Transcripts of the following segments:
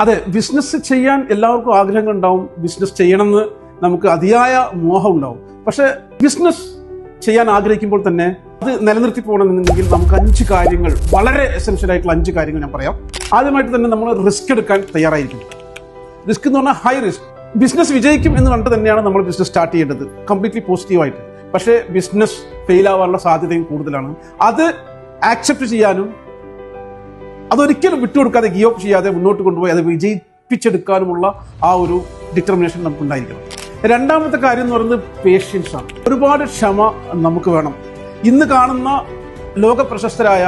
അതെ, ബിസിനസ് ചെയ്യാൻ എല്ലാവർക്കും ആഗ്രഹങ്ങൾ ഉണ്ടാവും. ബിസിനസ് ചെയ്യണമെന്ന് നമുക്ക് അതിയായ മോഹം ഉണ്ടാവും. പക്ഷെ ബിസിനസ് ചെയ്യാൻ ആഗ്രഹിക്കുമ്പോൾ തന്നെ അത് നിലനിർത്തി പോകണമെന്നുണ്ടെങ്കിൽ നമുക്ക് 5 കാര്യങ്ങൾ, വളരെ എസെൻഷ്യൽ ആയിട്ടുള്ള 5 കാര്യങ്ങൾ ഞാൻ പറയാം. ആദ്യമായിട്ട് തന്നെ നമ്മൾ റിസ്ക് എടുക്കാൻ തയ്യാറായിരിക്കും. റിസ്ക് എന്ന് പറഞ്ഞാൽ ഹൈ റിസ്ക്. ബിസിനസ് വിജയിക്കും എന്ന് കണ്ടിട്ട് തന്നെയാണ് നമ്മൾ ബിസിനസ് സ്റ്റാർട്ട് ചെയ്യേണ്ടത്, കംപ്ലീറ്റ്ലി പോസിറ്റീവായിട്ട്. പക്ഷേ ബിസിനസ് ഫെയിൽ ആവാനുള്ള സാധ്യതയും കൂടുതലാണ്. അത് ആക്സെപ്റ്റ് ചെയ്യാനും അതൊരിക്കലും വിട്ടുകൊടുക്കാതെ ഗീവ് അപ്പ് ചെയ്യാതെ മുന്നോട്ട് കൊണ്ടുപോയി അത് വിജയിപ്പിച്ചെടുക്കാനുമുള്ള ആ ഒരു ഡിറ്റർമിനേഷൻ നമുക്ക് ഉണ്ടായിരിക്കണം. രണ്ടാമത്തെ കാര്യം എന്ന് പറയുന്നത് പേഷ്യൻസ് ആണ്. ഒരുപാട് ക്ഷമ നമുക്ക് വേണം. ഇന്ന് കാണുന്ന ലോക പ്രശസ്തരായ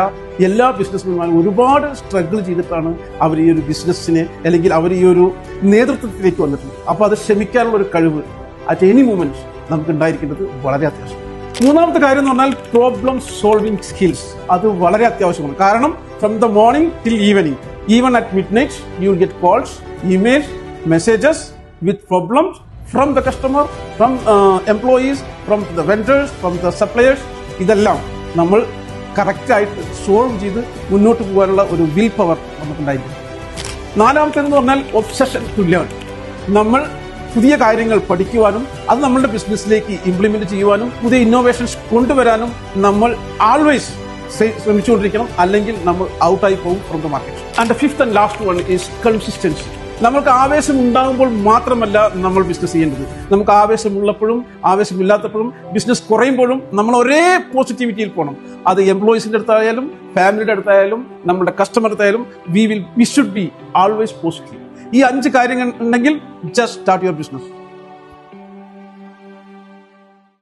എല്ലാ ബിസിനസ്മാന്മാരും ഒരുപാട് സ്ട്രഗിൾ ചെയ്തിട്ടാണ് അവർ ഈ ഒരു ബിസിനസ്സിനെ അല്ലെങ്കിൽ അവർ ഈ ഒരു നേതൃത്വത്തിലേക്ക് വന്നിട്ടുണ്ട്. അപ്പോൾ അത് ക്ഷമിക്കാനുള്ള ഒരു കഴിവ് അറ്റ് എനി മൂമെന്റ് നമുക്ക് ഉണ്ടായിരിക്കേണ്ടത് വളരെ അത്യാവശ്യം. മൂന്നാമത്തെ കാര്യം എന്ന് പറഞ്ഞാൽ പ്രോബ്ലം സോൾവിംഗ് സ്കിൽസ്. അത് വളരെ അത്യാവശ്യമാണ്. കാരണം from the morning till evening, even at mid night you will get calls, emails, messages with problems from the customer, from employees, from the vendors, from the suppliers. ഇതെല്ലാം നമ്മൾ കറക്റ്റായിട്ട് solve ചെയ്ത് മുന്നോട്ട് പോകാനുള്ള ഒരു വിൽ പവർ നമുക്കുണ്ടായിരിക്കും. നാലാമത്തേതെന്ന് പറഞ്ഞാൽ obsession to learn. നമ്മൾ പുതിയ കാര്യങ്ങൾ പഠിക്കുവാനും അത് നമ്മളുടെ ബിസിനസ്സിലേക്ക് ഇംപ്ലിമെന്റ് ചെയ്യുവാനും പുതിയ ഇന്നോവേഷൻസ് കൊണ്ടുവരാനും നമ്മൾ ആൾവേസ് ശ്രമിച്ചുകൊണ്ടിരിക്കണം. അല്ലെങ്കിൽ നമ്മൾ ഔട്ടായി പോകും from the market. And the fifth and last one is consistency. നമുക്ക് ആവേശം ഉണ്ടാകുമ്പോൾ മാത്രമല്ല നമ്മൾ ബിസിനസ് ചെയ്യേണ്ടത്. നമുക്ക് ആവേശമുള്ളപ്പോഴും ആവേശമില്ലാത്തപ്പോഴും ബിസിനസ് കുറയുമ്പോഴും നമ്മൾ ഒരേ പോസിറ്റിവിറ്റിയിൽ പോകണം. അത് എംപ്ലോയീസിന്റെ അടുത്തായാലും ഫാമിലിയുടെ അടുത്തായാലും നമ്മുടെ കസ്റ്റമർ അടുത്തായാലും we should be always positive. ഈ 5 കാര്യങ്ങൾ ഉണ്ടെങ്കിൽ ജസ്റ്റ് സ്റ്റാർട്ട് യുവർ ബിസിനസ്.